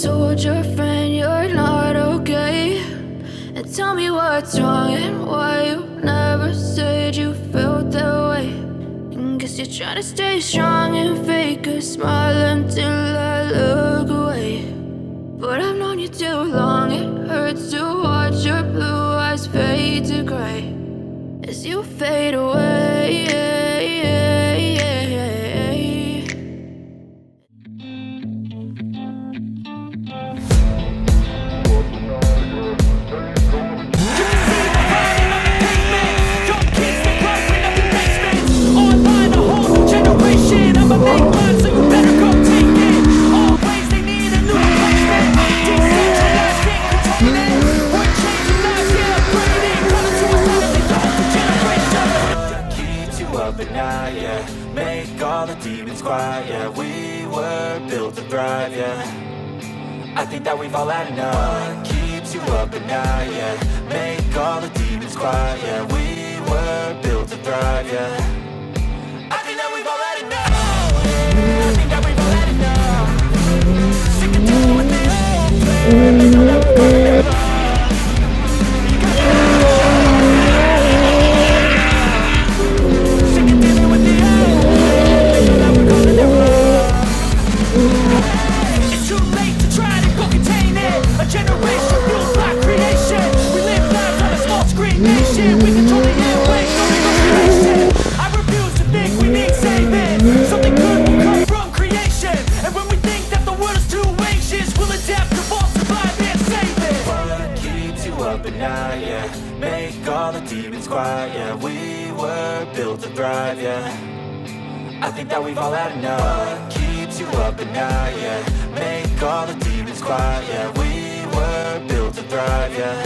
told your friend you're not okay? And tell me what's wrong and why you never said you felt that way. And guess you're trying to stay strong and fake a smile until I look away. But I've known you too long, it hurts to watch your blue eyes fade to gray as you fade away. Make all the demons quiet, yeah. We were built to thrive, yeah. I think that we've all had enough. What keeps you up at night, yeah. Make all the demons quiet, yeah. We were built to thrive, yeah. I think that we've all had enough. I think that we've all had enough. Sick of dealing with this old plan. They know that we're gonna live. Make all the demons quiet, yeah. We were built to thrive, yeah. I think that we've all had enough. What keeps you up at night, yeah. Make all the demons quiet, yeah. We were built to thrive, yeah.